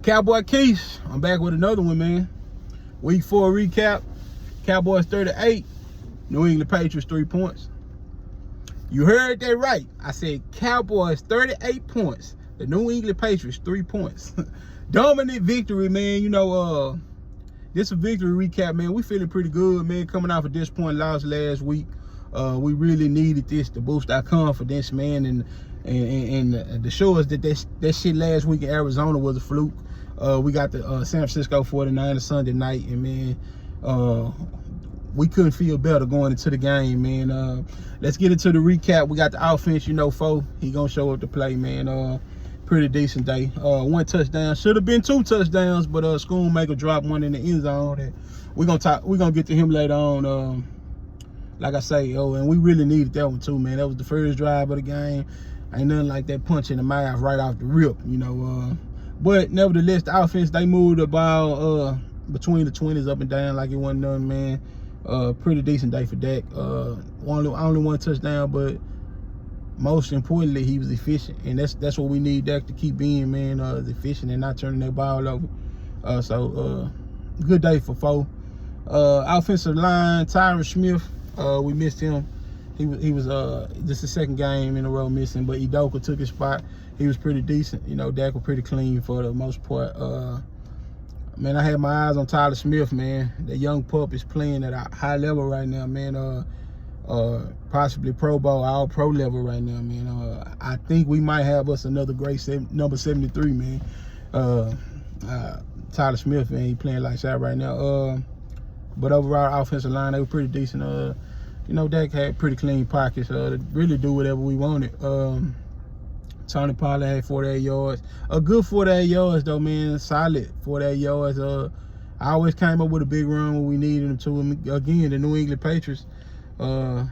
Cowboy Kiest, I'm back with another one, man. Week 4 recap. Cowboys 38, New England Patriots 3 points. You heard that right. I said Cowboys 38 points. The New England Patriots 3 points. Dominant victory, man. You know, this is a victory recap, man. We feeling pretty good, man. Coming off a disappointing loss last week. We really needed this to boost our confidence, man, and to show us that that shit last week in Arizona was a fluke. We got the San Francisco 49ers Sunday night, and man, we couldn't feel better going into the game, man. Let's get into the recap. We got the offense, you know, Foe. He gonna show up to play, man. Pretty decent day. 1 touchdown. Should have been 2 touchdowns, but Schoonmaker dropped one in the end zone. And we're gonna get to him later on. Like I say, and we really needed that one too, man. That was the first drive of the game. Ain't nothing like that punch in the mouth right off the rip, you know. But nevertheless, the offense, they moved the ball between the 20s up and down like it wasn't nothing, man. Pretty decent day for Dak. Only 1 touchdown, but most importantly, he was efficient, and that's what we need Dak to keep being, man. Efficient and not turning that ball over. So good day for Foe. Offensive line, Tyron Smith. We missed him. He was this is the second game in a row missing, but Udoka took his spot. He was pretty decent. You know, Dak was pretty clean for the most part. Man, I had my eyes on Tyler Smith, man. The young pup is playing at a high level right now, man. Possibly Pro Bowl, all pro level right now, man. I think we might have us another great number 73, man. Tyler Smith, man, he playing like that right now. But overall, offensive line, they were pretty decent. You know, Dak had pretty clean pockets to really do whatever we wanted. Tony Pollard had 48 yards. A good 48 yards, though, man. Solid 48 yards. I always came up with a big run when we needed them to. And again, the New England Patriots, they're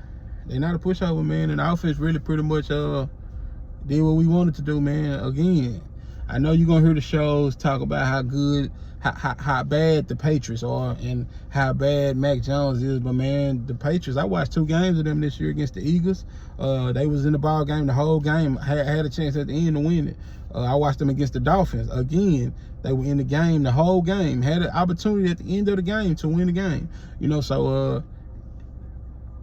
not a pushover, man. And the offense really pretty much did what we wanted to do, man. Again, I know you're going to hear the shows talk about how good, how bad the Patriots are and how bad Mac Jones is, but man, the Patriots, I watched 2 games of them this year against the Eagles. They was in the ball game the whole game. Had a chance at the end to win it. I watched them against the Dolphins. Again, they were in the game the whole game. Had an opportunity at the end of the game to win the game. You know, so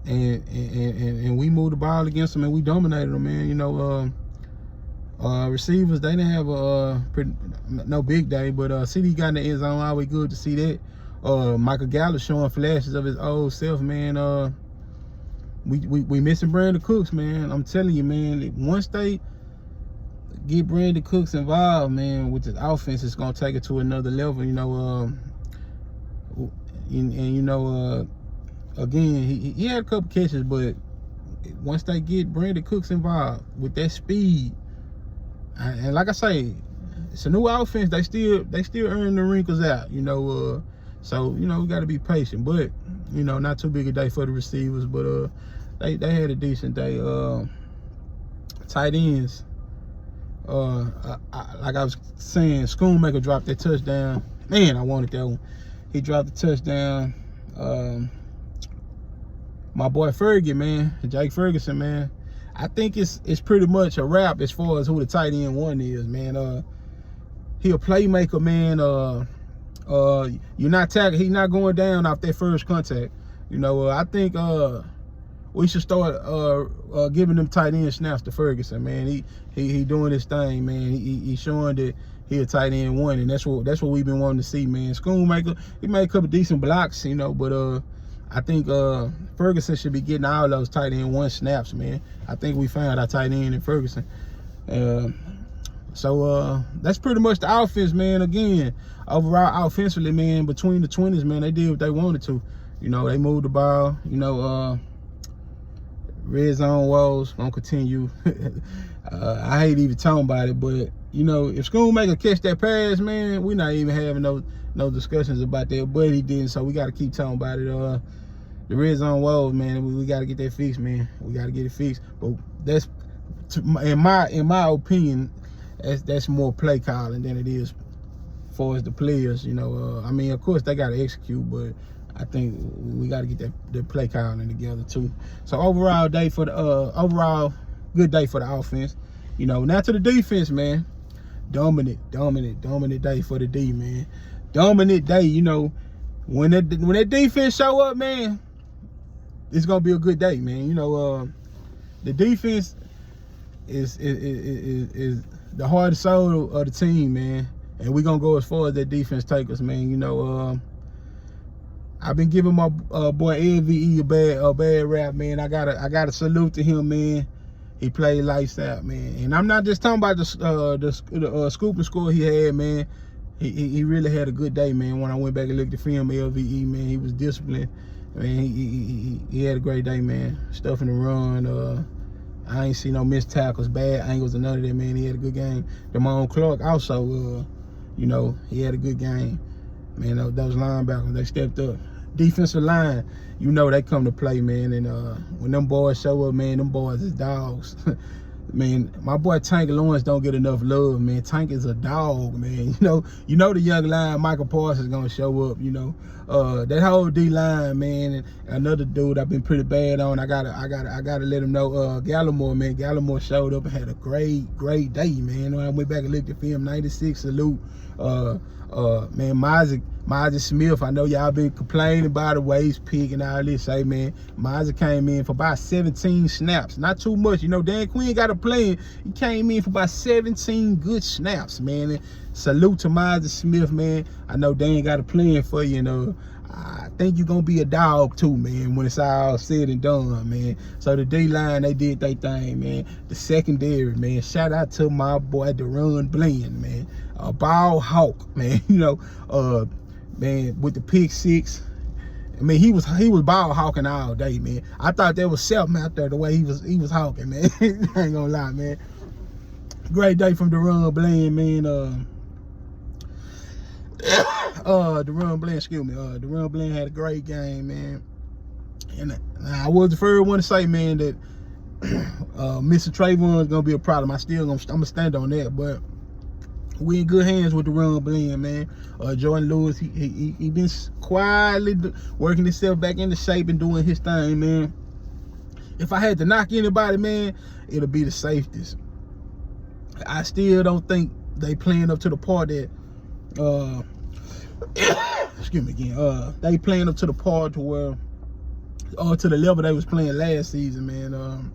and we moved the ball against them and we dominated them, man. You know, receivers, they didn't have no big day, but CD got in the end zone. Always good to see that. Michael Gallup showing flashes of his old self, man. We missing Brandon Cooks, man. I'm telling you, man. Once they get Brandon Cooks involved, man, with the offense, it's gonna take it to another level. You know, and you know, again, he had a couple catches, but once they get Brandon Cooks involved with that speed. And like I say, it's a new offense. They still earning the wrinkles out, you know. So you know, we got to be patient. But you know, not too big a day for the receivers. But they had a decent day. Tight ends. Like I was saying, Schoonmaker dropped that touchdown. Man, I wanted that one. He dropped the touchdown. My boy Fergie, man, Jake Ferguson, man. I think it's pretty much a wrap as far as who the tight end 1 is, man. He a playmaker, man. You're not tackling. He's not going down off that first contact. You know, I think we should start giving them tight end snaps to Ferguson, man. He doing his thing, man. He showing that he a tight end 1, and that's what we've been wanting to see, man. Schoonmaker, he made a couple decent blocks, you know, but I think Ferguson should be getting all those tight end 1 snaps, man. I think we found our tight end in Ferguson. So that's pretty much the offense, man. Again, overall offensively, man, between the 20s, man, they did what they wanted to. You know, they moved the ball. You know, red zone woes gonna continue. I hate even talking about it, but you know, if Schoonmaker catch that pass, man, we're not even having no discussions about that. But he didn't, so we got to keep talking about it. The red zone woes, man, we got to get that fixed, man. We got to get it fixed. But that's, in my opinion, that's more play calling than it is for as the players. You know, I mean, of course they got to execute, but I think we got to get the play calling together too. So overall day for the overall good day for the offense. You know, now to the defense, man. dominant day for the D, man. Dominant day, you know. When that defense show up, man, it's gonna be a good day, man. You know, the defense is the heart and soul of the team, man. And we're gonna go as far as that defense take us, man. You know, I've been giving my boy LVE a bad rap, man. I gotta salute to him, man. He played lights out, man. And I'm not just talking about the scoop and score he had, man. He really had a good day, man. When I went back and looked at film, LVE, man, he was disciplined. Man, he had a great day, man. Stuffing the run. I ain't see no missed tackles, bad angles, or none of that, man. He had a good game. Damone Clark also, you know, he had a good game. Man, those linebackers, they stepped up. Defensive line, you know, they come to play, man. And when them boys show up, man, them boys is dogs. Man, my boy Tank Lawrence don't get enough love, man. Tank is a dog, man. You know the young line, Michael Parsons, is gonna show up. You know, that whole D line, man. And another dude I've been pretty bad on. I gotta let him know. Gallimore, man. Gallimore showed up and had a great day, man. When I went back and looked at film, 96 salute. Man, Mozzie Smith, I know y'all been complaining about the waist pick and all this. Hey, man, Mozzie came in for about 17 snaps. Not too much. You know, Dan Quinn got a plan. He came in for about 17 good snaps, man. And salute to Mozzie Smith, man. I know Dan got a plan for you, you know. I think you're going to be a dog, too, man, when it's all said and done, man. So the D-line, they did their thing, man. The secondary, man. Shout out to my boy, Deron Bland, man. A ball hawk, man. You know, man, with the pick six. I mean, he was ball hawking all day, man. I thought there was something out there the way he was hawking, man. I ain't gonna lie, man. Great day from Deron Bland, man. Deron Bland, excuse me. Deron Bland had a great game, man. And I was the first one to say, man, that Mr. Trayvon is gonna be a problem. I'm gonna stand on that, but we in good hands with Deron Bland, man. Jordan Lewis, he been quietly working himself back into shape and doing his thing, man. If I had to knock anybody, man, it'll be the safeties. I still don't think they playing up to the part that excuse me again. They playing up to the part to where to the level they was playing last season, man.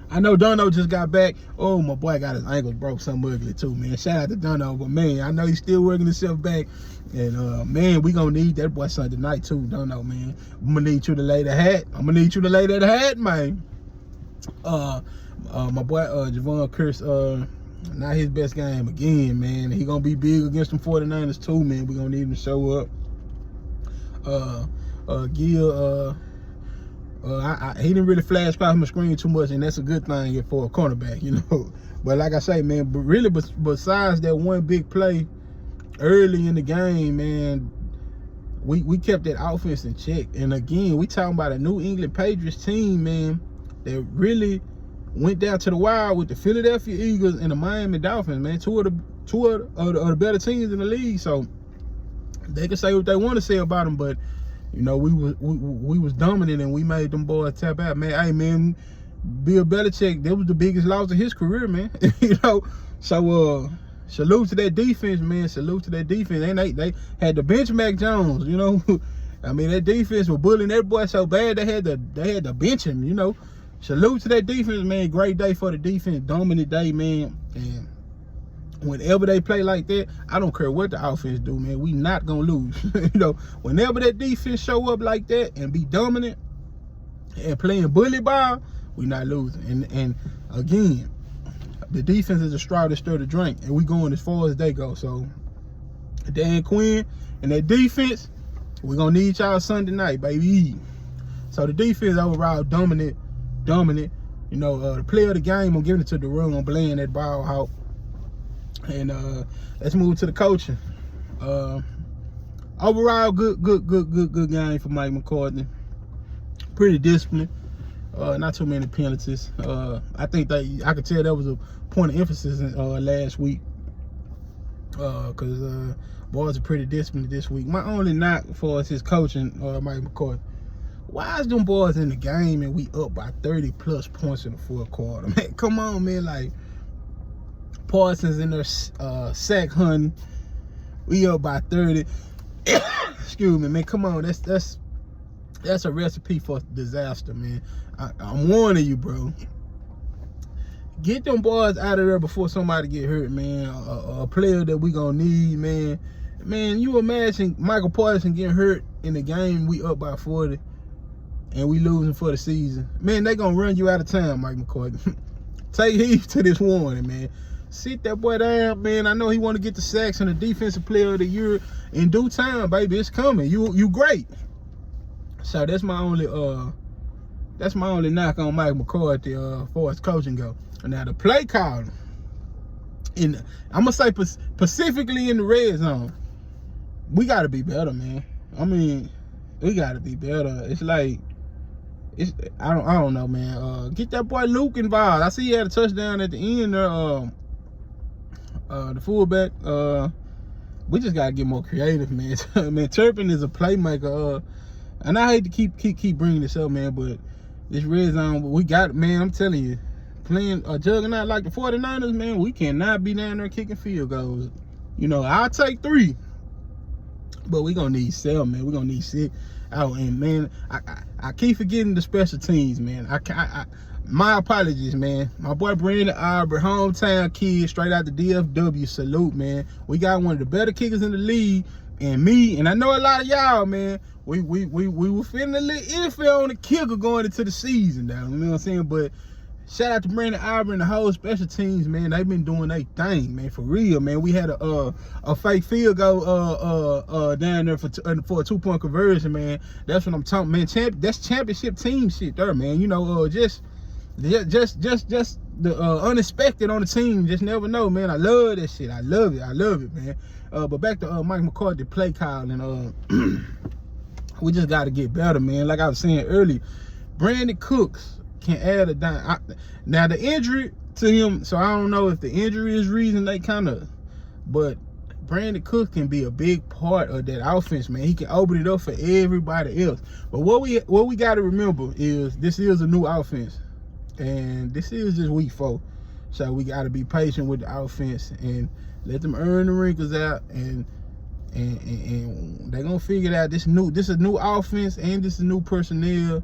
I know Dono just got back. Oh, my boy got his ankles broke something ugly too, man. Shout out to Dono, but man, I know he's still working himself back. And man, we gonna need that boy Sunday night too, Dono, man. I'm gonna need you to lay the hat. I'm gonna need you to lay that hat, man. My boy Javon Curse, not his best game again, man. He gonna be big against them 49ers too, man. We gonna need him to show up. Gil, he didn't really flash across my screen too much, and that's a good thing for a cornerback, you know. But like I say, man, but really, besides that one big play early in the game, man, we kept that offense in check. And again, we talking about a New England Patriots team, man, that really went down to the wire with the Philadelphia Eagles and the Miami Dolphins, man. Two of the better teams in the league. So they can say what they want to say about them, but you know, we was dominant and we made them boys tap out, man. Hey, man, Bill Belichick, that was the biggest loss of his career, man. You know, so salute to that defense, man. Salute to that defense. And they had to bench Mac Jones, you know. I mean, that defense was bullying that boy so bad they had to bench him, you know. Salute to that defense, man. Great day for the defense, dominant day, man. And whenever they play like that, I don't care what the offense do, man. We not gonna lose. You know, whenever that defense show up like that and be dominant and playing bully ball, we not losing. And again, the defense is a straw that stir the drink, and we going as far as they go. So Dan Quinn and that defense, we're gonna need y'all Sunday night, baby. So the defense overall dominant. You know, the player of the game, I'm giving it to Deron Bland, that ball hawk. And let's move to the coaching. Overall, good game for Mike McCarthy. Pretty disciplined. Not too many penalties. I think that I could tell that was a point of emphasis last week. Because boys are pretty disciplined this week. My only knock for us is coaching, Mike McCarthy. Why is them boys in the game and we up by 30 plus points in the fourth quarter? Man, come on, man. Like, Parsons in there sack hunting. We up by 30. Excuse me, man. Come on, that's a recipe for disaster, man. I'm warning you, bro. Get them boys out of there before somebody get hurt, man. A player that we gonna need, man. Man, you imagine Michael Parsons getting hurt in the game, we up by 40, and we losing for the season. Man, they gonna run you out of town, Mike McCoy. Take heed to this warning, man. Sit that boy down, man. I know he want to get the sacks and the defensive player of the year in due time, baby. It's coming. You great. So that's my only knock on Mike McCarthy as far as coaching go. Now the play calling, I'm gonna say specifically in the red zone, we gotta be better, man. I mean, we gotta be better. It's like I don't know, man. Get that boy Luke involved. I see he had a touchdown at the end there. The fullback. We just gotta get more creative, man. Man, Turpin is a playmaker. And I hate to keep bringing this up, man, but this red zone, we got, man. I'm telling you, playing a juggernaut like the 49ers, man, we cannot be down there kicking field goals. You know, I'll take 3, but we gonna need 7, man. We gonna need 6. Oh, and man, I keep forgetting the special teams, man. My apologies, man. My boy Brandon Aubrey, hometown kid, straight out the DFW. Salute, man. We got one of the better kickers in the league, and me, and I know a lot of y'all, man. We were feeling a little iffy on the kicker going into the season, now. You know what I'm saying? But shout out to Brandon Aubrey and the whole special teams, man. They've been doing their thing, man, for real, man. We had a fake field goal down there for a 2-point conversion, man. That's what I'm talking, man. That's championship team shit there, man. You know, just the unexpected on the team. Just never know, man. I love that shit. I love it, man. But back to Mike McCarthy play calling. We just got to get better, man. Like I was saying earlier, Brandon Cooks can add a dime. Now the injury to him, so I don't know if the injury is reason they kind of, but Brandon Cooks can be a big part of that offense, man. He can open it up for everybody else. But what we got to remember is this is a new offense, and this is just week 4, so we got to be patient with the offense and let them earn the wrinkles out, and they're gonna figure it out. This is a new offense, and this is new personnel.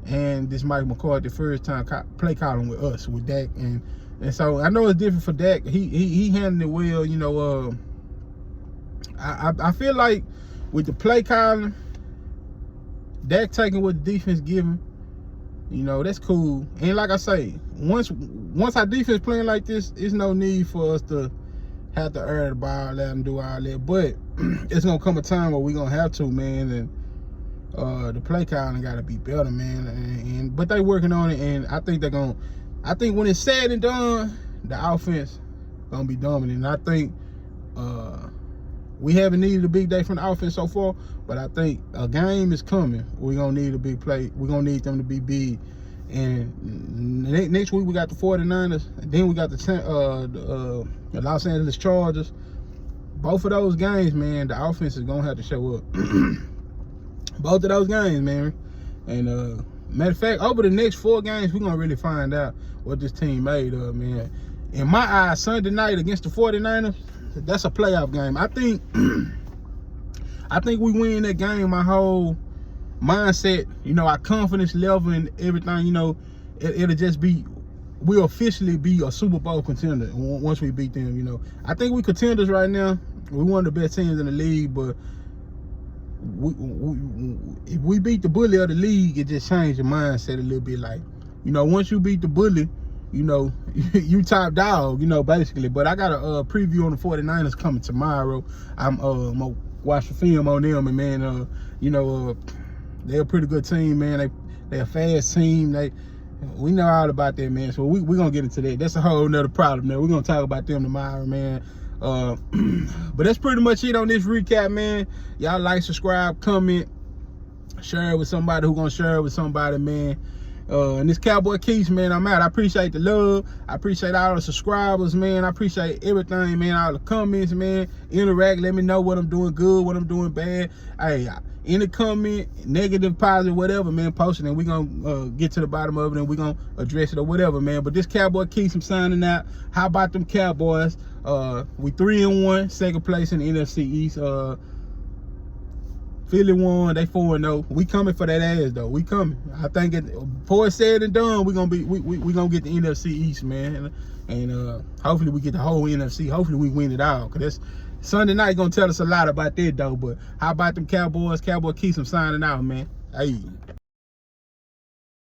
And this Mike McCarthy first time play calling with us, with Dak, and so I know it's different for Dak. He handled it well, you know. I feel like with the play calling, Dak taking what the defense give him, you know, that's cool. And like I say, once our defense playing like this, it's no need for us to have to air the ball, let them do all that. But it's gonna come a time where we're gonna have to, man, and the play calling gotta be better, man. But they working on it, and I think when it's said and done, the offense gonna be dominant. And I think we haven't needed a big day from the offense so far, but I think a game is coming. We're gonna need a big play. We're gonna need them to be big. And next week we got the 49ers, and then we got the Los Angeles Chargers. Both of those games, man, the offense is gonna have to show up. Both of those games, man. And matter of fact, over the next 4 games, we're gonna really find out what this team made of, man. In my eyes, Sunday night against the 49ers, that's a playoff game. I think we win that game. My whole mindset, you know, our confidence level and everything, you know, it'll just be, we'll officially be a Super Bowl contender once we beat them, you know. I think we contenders right now. We're one of the best teams in the league, but if we beat the bully of the league, it just changed the mindset a little bit. Like, you know, once you beat the bully, you know, you top dog, you know, basically. But I got a preview on the 49ers coming tomorrow. I'm gonna watch the film on them, and man, you know, they're a pretty good team, man. They're a fast team. We know all about that, man. So we're gonna get into that. That's a whole nother problem, man. We're gonna talk about them tomorrow, man. But that's pretty much it on this recap, man. Y'all like, subscribe, comment, share it with somebody who's gonna share it with somebody, man. And this Cowboy Kiest, man, I'm out. I appreciate the love. I appreciate all the subscribers, man. I appreciate everything, man. All the comments, man. Interact. Let me know what I'm doing good, what I'm doing bad. Hey, any comment, negative, positive, whatever, man, post it, and we're going to get to the bottom of it, and we're going to address it or whatever, man. But this Cowboy Kiest, I'm signing out. How about them Cowboys? We 3-1, second place in the NFC East. Philly won, they 4-0. We coming for that ass though. We coming. I think before it's said and done, we gonna get the NFC East, man. And hopefully we get the whole NFC. Hopefully we win it all. Cause that's Sunday night gonna tell us a lot about that though. But how about them Cowboys? Cowboy Kiest, I'm signing out, man. Hey.